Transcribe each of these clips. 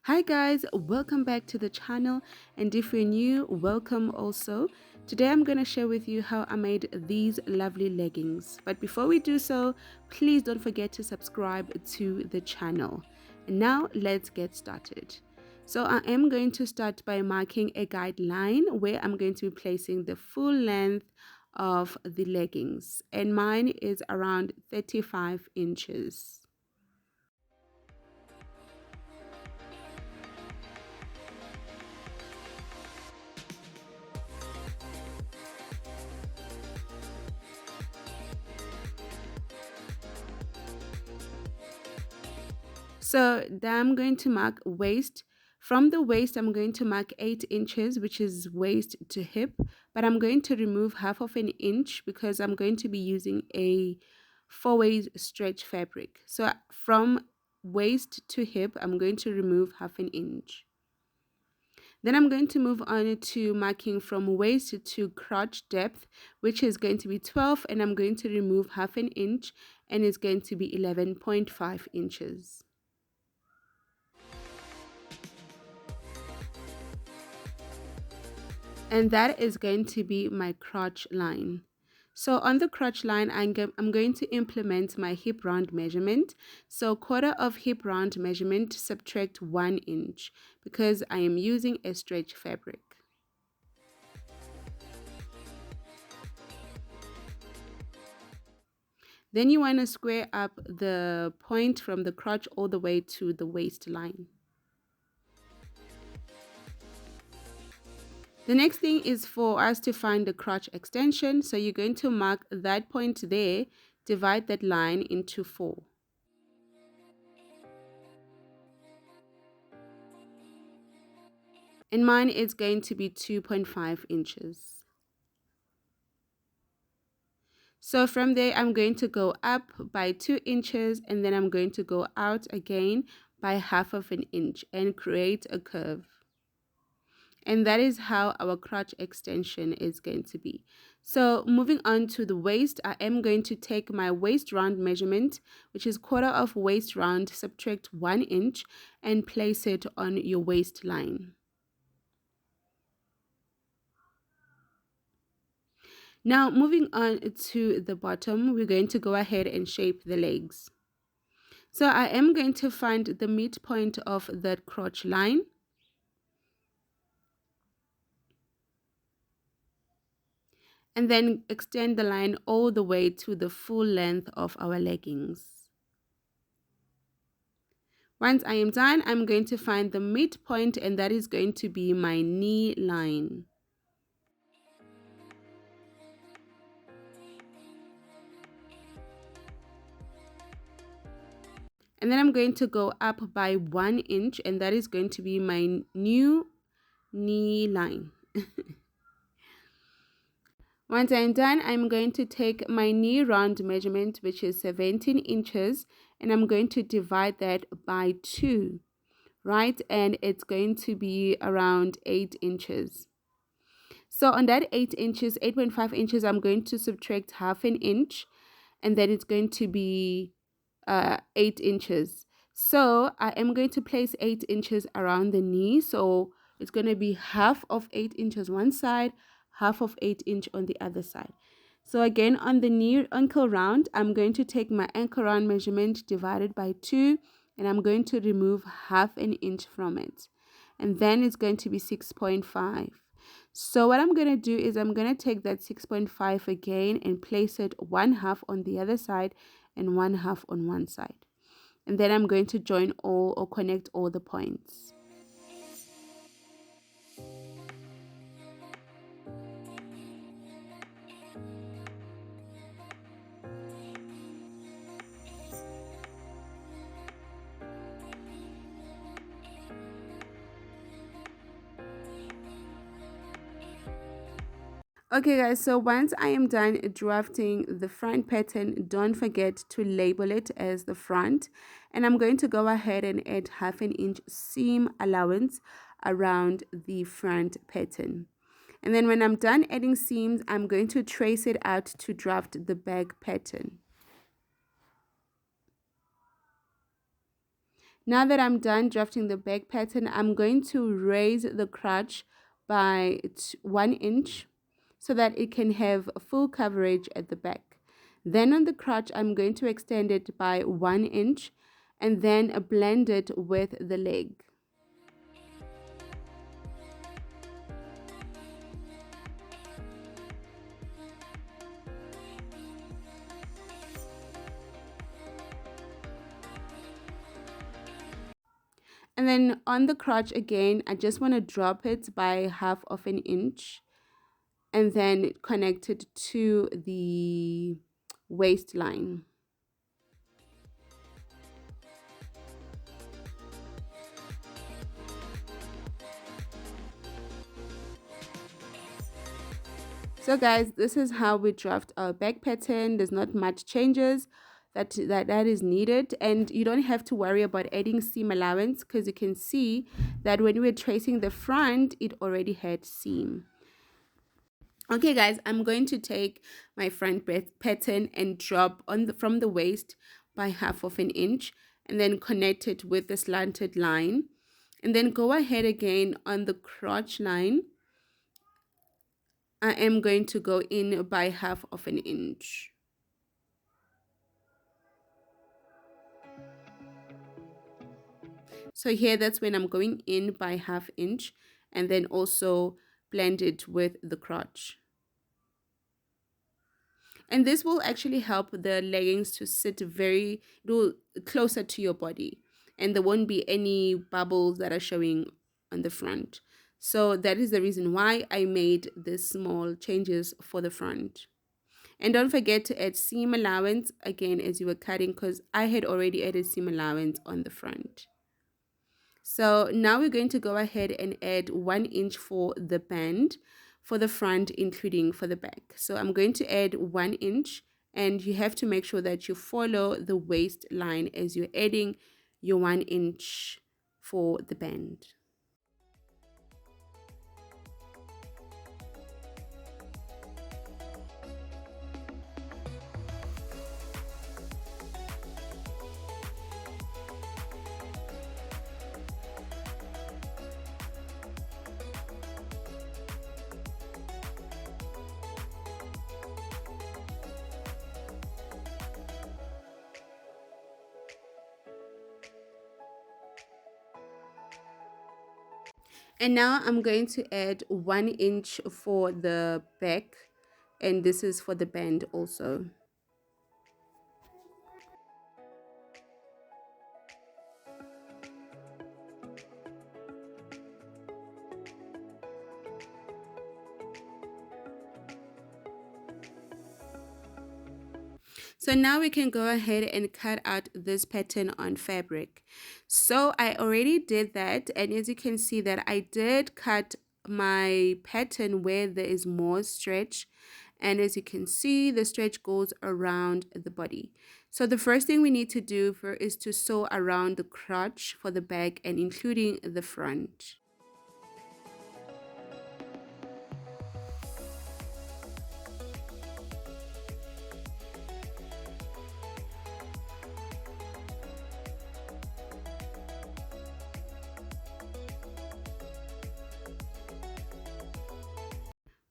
Hi guys, welcome back to the channel, and if you're new, welcome also. Today I'm going to share with you how I made these lovely leggings. But before we do so, please don't forget to subscribe to the channel. And now let's get started. So I am going to start by marking a guideline where I'm going to be placing the full length of the leggings, and mine is around 35 inches. So then I'm going to mark waist. From the waist, I'm going to mark 8 inches, which is waist to hip, but I'm going to remove half of an inch because I'm going to be using a 4-way stretch fabric. So from waist to hip, I'm going to remove half an inch. Then I'm going to move on to marking from waist to crotch depth, which is going to be 12, and I'm going to remove half an inch, and it's going to be 11.5 inches. And that is going to be my crotch line. So on the crotch line, I'm going to implement my hip round measurement. So quarter of hip round measurement, subtract 1 inch because I am using a stretch fabric. Then you want to square up the point from the crotch all the way to the waistline. The next thing is for us to find the crotch extension. So you're going to mark that point there, divide that line into 4. And mine is going to be 2.5 inches. So from there, I'm going to go up by 2 inches, and then I'm going to go out again by half of an inch and create a curve. And that is how our crotch extension is going to be. So moving on to the waist, I am going to take my waist round measurement, which is quarter of waist round, subtract 1 inch, and place it on your waistline. Now moving on to the bottom, we're going to go ahead and shape the legs. So I am going to find the midpoint of that crotch line. And then extend the line all the way to the full length of our leggings. Once I am done, I'm going to find the midpoint, and that is going to be my knee line. And then I'm going to go up by 1 inch, and that is going to be my new knee line. Once I'm done, I'm going to take my knee round measurement, which is 17 inches, and I'm going to divide that by 2, right? And it's going to be around 8 inches. So on that 8 inches, 8.5 inches, I'm going to subtract half an inch, and then it's going to be 8 inches. So I am going to place 8 inches around the knee. So it's going to be half of 8 inches one side, half of 8 inch on the other side. So again, on the knee ankle round, I'm going to take my ankle round measurement divided by 2, and I'm going to remove half an inch from it. And then it's going to be 6.5. So what I'm going to do is I'm going to take that 6.5 again and place it 1/2 on the other side and 1/2 on one side. And then I'm going to join all or connect all the points. Okay guys, so once I am done drafting the front pattern, don't forget to label it as the front, and I'm going to go ahead and add half an inch seam allowance around the front pattern. And then when I'm done adding seams, I'm going to trace it out to draft the back pattern. Now that I'm done drafting the back pattern, I'm going to raise the crotch by 1 inch so that it can have full coverage at the back. Then on the crotch, I'm going to extend it by 1 inch and then blend it with the leg. And then on the crotch again, I just want to drop it by 1/2 inch and then connect it to the waistline. So guys, this is how we draft our back pattern. There's not much changes that is needed, and you don't have to worry about adding seam allowance because you can see that when we were tracing the front, it already had seam. Okay guys, I'm going to take my front pattern and drop on from the waist by 1/2 inch and then connect it with the slanted line, and then go ahead again on the crotch line. I am going to go in by 1/2 inch. So here, that's when I'm going in by 1/2 inch and then also blend it with the crotch. And this will actually help the leggings to sit closer to your body, and there won't be any bubbles that are showing on the front. So that is the reason why I made these small changes for the front. And don't forget to add seam allowance again as you were cutting, because I had already added seam allowance on the front. So now we're going to go ahead and add 1 inch for the band for the front, including for the back. So I'm going to add 1 inch, and you have to make sure that you follow the waistline as you're adding your 1 inch for the band. And now I'm going to add 1 inch for the back, and this is for the band also. So now we can go ahead and cut out this pattern on fabric. So I already did that, and as you can see that I did cut my pattern where there is more stretch, and as you can see the stretch goes around the body. So the first thing we need to do is to sew around the crotch for the back and including the front.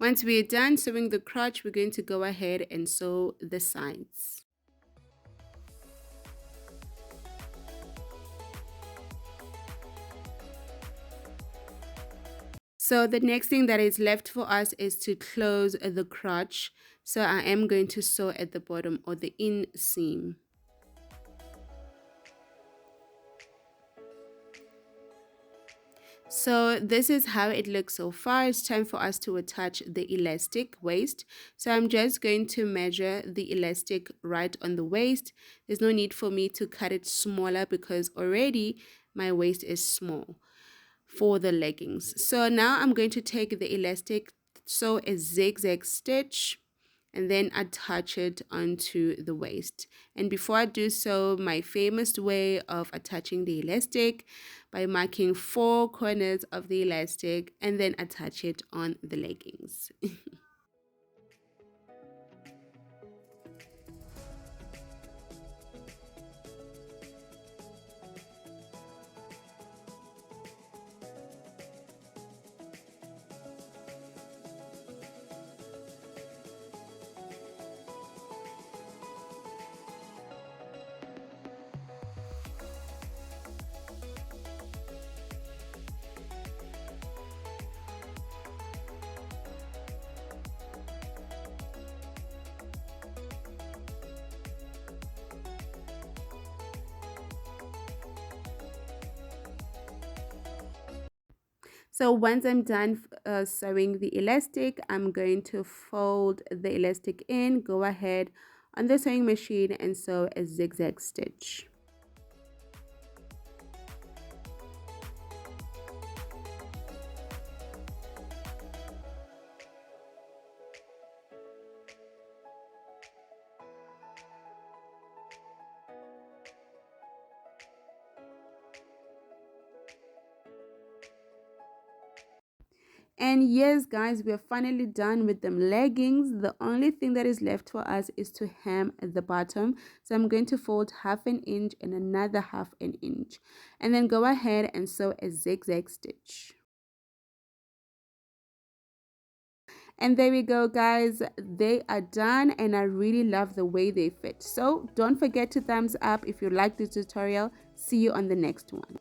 Once we're done sewing the crotch, we're going to go ahead and sew the sides. So the next thing that is left for us is to close the crotch. So I am going to sew at the bottom or the inseam. So this is how it looks so far. It's time for us to attach the elastic waist. So I'm just going to measure the elastic right on the waist. There's no need for me to cut it smaller because already my waist is small for the leggings. So now I'm going to take the elastic, sew a zigzag stitch, and then attach it onto the waist. And before I do so, my famous way of attaching the elastic by marking 4 corners of the elastic and then attach it on the leggings. So once I'm done sewing the elastic, I'm going to fold the elastic in, go ahead on the sewing machine and sew a zigzag stitch. And yes, guys, we're finally done with them leggings. The only thing that is left for us is to hem at the bottom. So I'm going to fold 1/2 inch and another 1/2 inch. And then go ahead and sew a zigzag stitch. And there we go, guys. They are done and I really love the way they fit. So don't forget to thumbs up if you like the tutorial. See you on the next one.